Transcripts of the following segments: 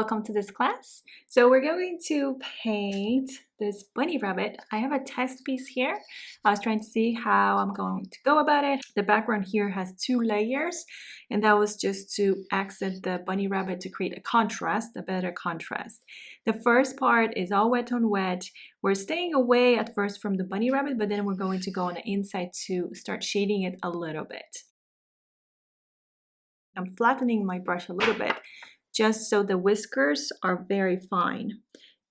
welcome to this class. So we're going to paint this bunny rabbit. I have a test piece here. I was trying to see how I'm going to go about it. The background here has 2 layers, and that was just to accent the bunny rabbit to create a contrast, a better contrast. The first part is all wet on wet. We're staying away at first from the bunny rabbit, but then we're going to go on the inside to start shading it a little bit. I'm flattening my brush a little bit, just so the whiskers are very fine.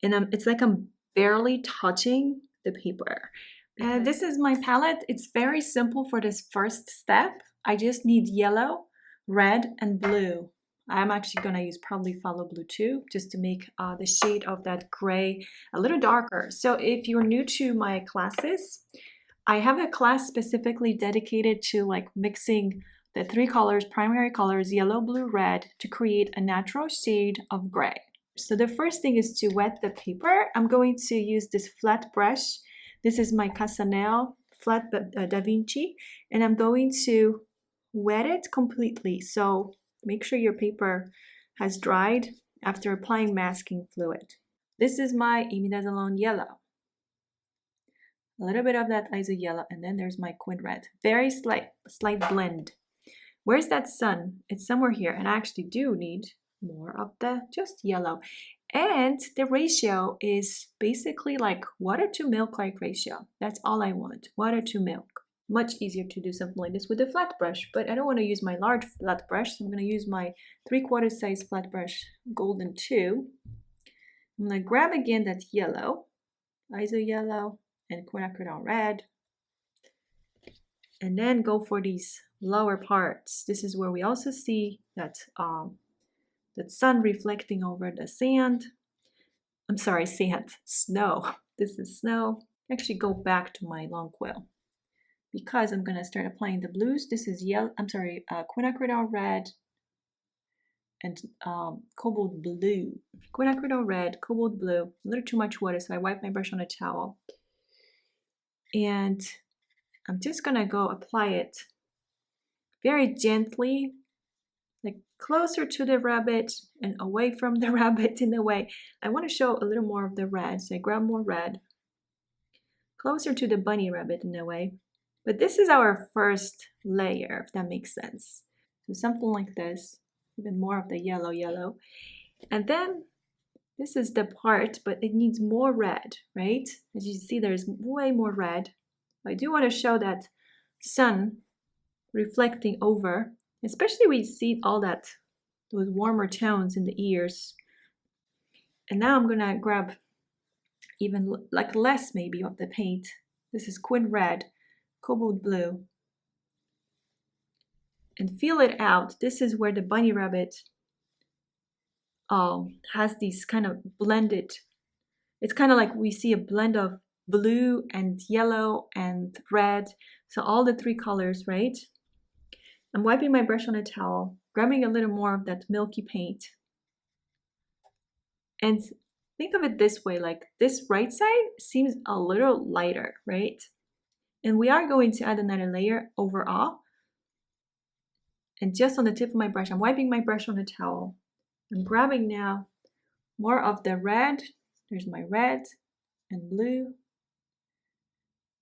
And it's like I'm barely touching the paper. This is my palette. It's very simple for this first step. I just need yellow, red, and blue. I'm actually gonna use probably phthalo blue too, just to make the shade of that gray a little darker. So if you're new to my classes, I have a class specifically dedicated to like mixing the 3 colors, primary colors, yellow, blue, red, to create a natural shade of gray. So the first thing is to wet the paper. I'm going to use this flat brush. This is my Casanel flat Da Vinci, and I'm going to wet it completely. So make sure your paper has dried after applying masking fluid. This is my Imidazzolone yellow. A little bit of that ISO yellow, and then there's my Quin red. Very slight blend. Where's that sun? It's somewhere here, and I actually do need more of the just yellow. And the ratio is basically like water to milk like ratio. That's all I want, water to milk. Much easier to do something like this with a flat brush, but I don't want to use my large flat brush, so I'm going to use my 3/4 size flat brush, golden 2. I'm going to grab again that yellow, ISO yellow, and quinacridone red, and then go for these lower parts. This is where we also see that that sun reflecting over the sand. I'm sorry, sand, snow. This is snow. Actually go back to my long quill because I'm gonna start applying the blues. This is yellow, quinacridone red and cobalt blue. Quinacridone red, cobalt blue, a little too much water, so I wipe my brush on a towel. And I'm just gonna go apply it very gently, like closer to the rabbit and away from the rabbit in a way. I want to show a little more of the red, so I grab more red, closer to the bunny rabbit in a way. But this is our first layer, if that makes sense. So something like this, even more of the yellow. And then this is the part, but it needs more red, right? As you see, there's way more red. I do want to show that sun reflecting over, especially we see all that, those warmer tones in the ears. And now I'm gonna grab even like less maybe of the paint. This is Quin red, cobalt blue, and feel it out. This is where the bunny rabbit has these kind of blended, it's kind of like we see a blend of blue and yellow and red, so all the 3 colors, right? I'm wiping my brush on a towel, grabbing a little more of that milky paint. And think of it this way, like this right side seems a little lighter, right? And we are going to add another layer overall. And just on the tip of my brush, I'm wiping my brush on a towel. I'm grabbing now more of the red. There's my red and blue.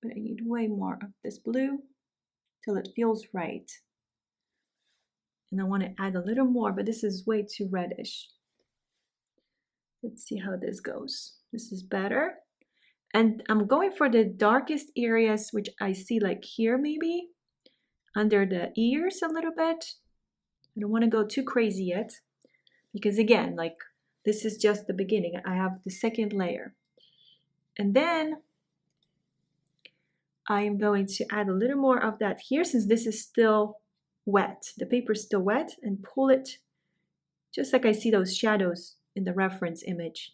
But I need way more of this blue till it feels right. And I want to add a little more, but this is way too reddish. Let's see how this goes. This is better. And I'm going for the darkest areas, which I see like here maybe, under the ears a little bit. I don't want to go too crazy yet, because again, like this is just the beginning. I have the second layer. And then I am going to add a little more of that here, since this is still wet. The paper is still wet, and pull it just like I see those shadows in the reference image.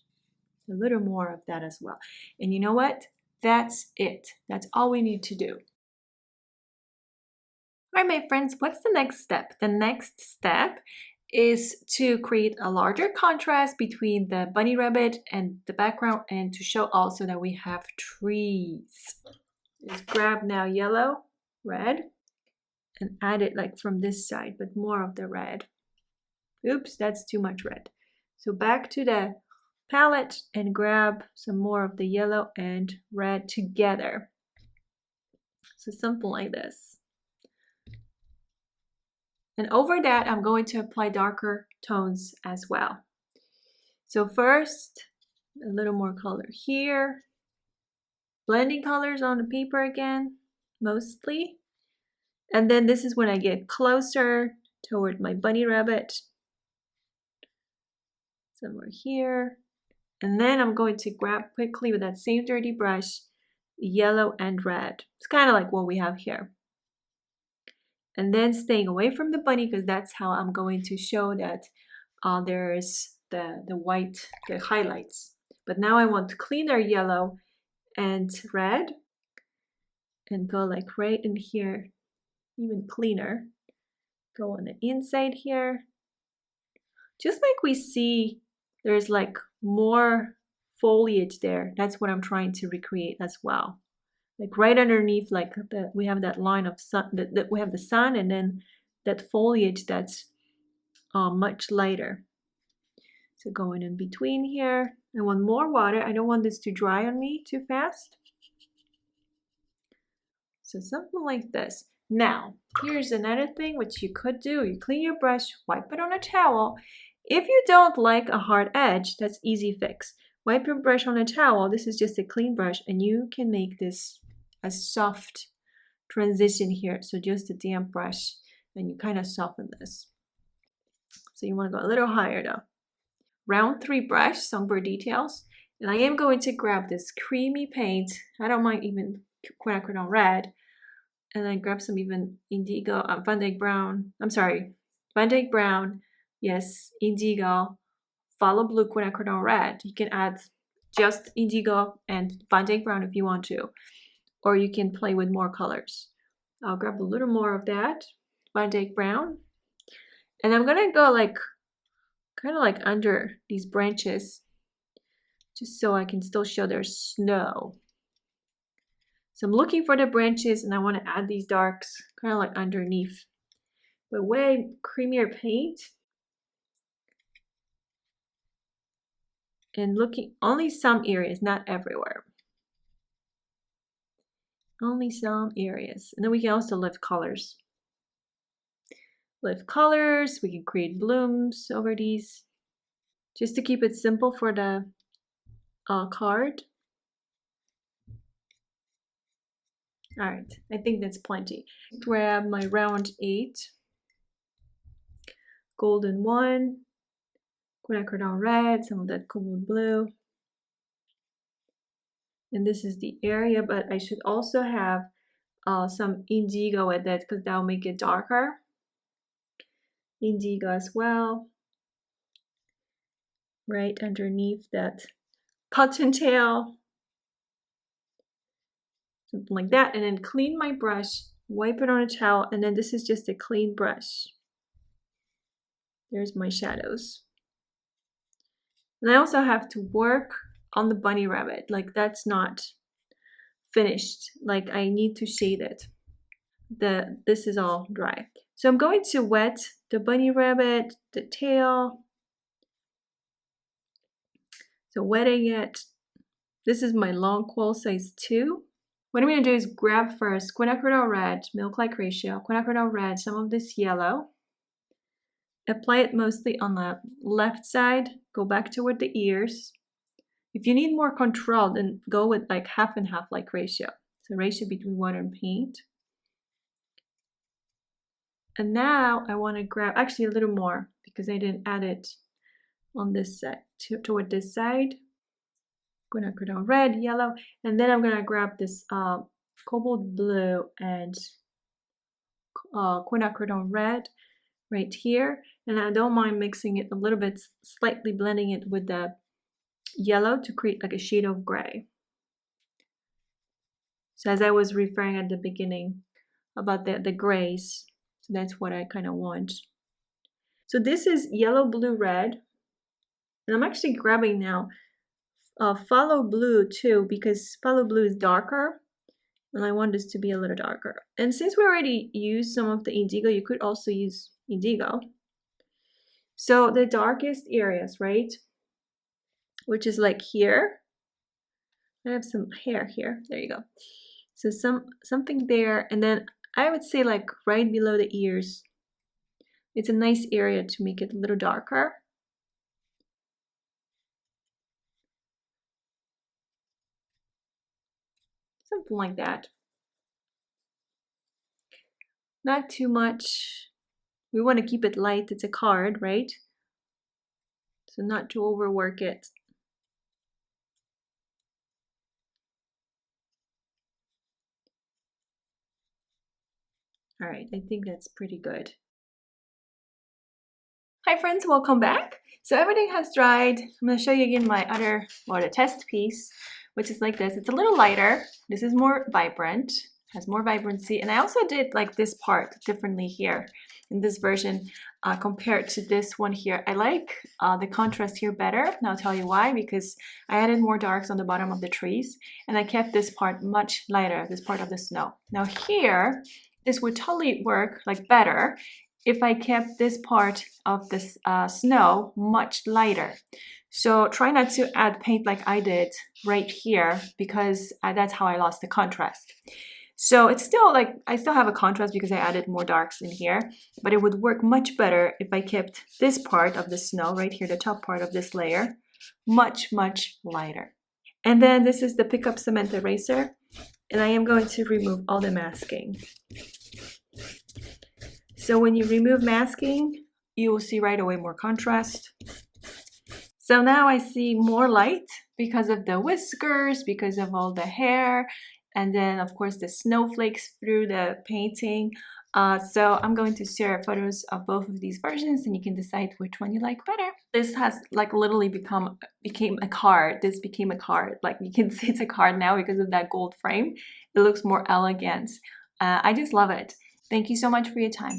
A little more of that as well. And you know what? That's it. That's all we need to do. All right, my friends, what's the next step? The next step is to create a larger contrast between the bunny rabbit and the background, and to show also that we have trees. Just grab now yellow, red, and add it like from this side, but more of the red. Oops, that's too much red. So back to the palette and grab some more of the yellow and red together. So something like this. And over that, I'm going to apply darker tones as well. So first, a little more color here. Blending colors on the paper again, mostly. And then this is when I get closer toward my bunny rabbit. Somewhere here. And then I'm going to grab quickly with that same dirty brush, yellow and red. It's kind of like what we have here. And then staying away from the bunny because that's how I'm going to show that there's the white, the highlights. But now I want to clean our yellow and red and go like right in here, even cleaner. Go on the inside here. Just like we see there's like more foliage there. That's what I'm trying to recreate as well. Like right underneath, like we have that line of sun, that we have the sun, and then that foliage that's much lighter. So going in between here. I want more water. I don't want this to dry on me too fast. So something like this. Now, here's another thing which you could do. You clean your brush, wipe it on a towel. If you don't like a hard edge, that's easy fix. Wipe your brush on a towel. This is just a clean brush, and you can make this a soft transition here. So just a damp brush, and you kind of soften this. So you want to go a little higher though. Round 3 brush, Songbird Details. And I am going to grab this creamy paint. I don't mind even quinacridone red. And then grab some even indigo, Van Dyke Brown. I'm sorry, Van Dyke Brown. Yes, indigo, follow blue, quinacridone red. You can add just indigo and Van Dyke Brown if you want to, or you can play with more colors. I'll grab a little more of that Van Dyke Brown, and I'm gonna go like kind of like under these branches, just so I can still show there's snow. So I'm looking for the branches, and I want to add these darks kind of like underneath, but way creamier paint. And looking only some areas, not everywhere. Only some areas. And then we can also lift colors. Lift colors, we can create blooms over these. Just to keep it simple for the card. All right, I think that's plenty. Grab my round 8. Golden 1. Quinacridone red, some of that cobalt blue. And this is the area, but I should also have some indigo with it because that will make it darker. Indigo as well. Right underneath that cottontail. Something like that. And then clean my brush, wipe it on a towel, and then this is just a clean brush. There's my shadows. And I also have to work on the bunny rabbit. Like that's not finished. Like I need to shade it. This is all dry. So I'm going to wet the bunny rabbit, the tail. So wetting it. This is my long quill size 2. What I'm going to do is grab first quinacridone red, milk-like ratio, quinacridone red, some of this yellow. Apply it mostly on the left side. Go back toward the ears. If you need more control, then go with like half and half like ratio. So ratio between water and paint. And now I want to grab actually a little more because I didn't add it on this side, toward this side. Quinacridone red, yellow, and then I'm going to grab this cobalt blue and quinacridone red right here. And I don't mind mixing it a little bit, slightly blending it with the yellow to create like a shade of gray. So as I was referring at the beginning about the grays, so that's what I kind of want. So this is yellow, blue, red. And I'm actually grabbing now follow blue too, because follow blue is darker. And I want this to be a little darker. And since we already used some of the indigo, you could also use indigo. So the darkest areas, right? Which is like here. I have some hair here. There you go. So something there, and then I would say like right below the ears. It's a nice area to make it a little darker. Something like that. Not too much. We want to keep it light. It's a card, right? So not to overwork it. All right, I think that's pretty good. Hi friends, welcome back. So everything has dried. I'm going to show you again my other, or the test piece, which is like this. It's a little lighter. This is more vibrant, has more vibrancy. And I also did like this part differently here in this version compared to this one here. I like the contrast here better. And I'll tell you why, because I added more darks on the bottom of the trees and I kept this part much lighter, this part of the snow. Now here, this would totally work like better if I kept this part of this snow much lighter. So try not to add paint like I did right here, because that's how I lost the contrast. So it's still like, I still have a contrast because I added more darks in here, but it would work much better if I kept this part of the snow right here, the top part of this layer, much lighter. And then this is the Pick Up Cement Eraser, and I am going to remove all the masking. So when you remove masking, you will see right away more contrast. So now I see more light because of the whiskers, because of all the hair, and then of course the snowflakes through the painting. So I'm going to share photos of both of these versions and you can decide which one you like better. This has like literally became a card. This became a card. Like you can see it's a card now because of that gold frame. It looks more elegant. I just love it. Thank you so much for your time.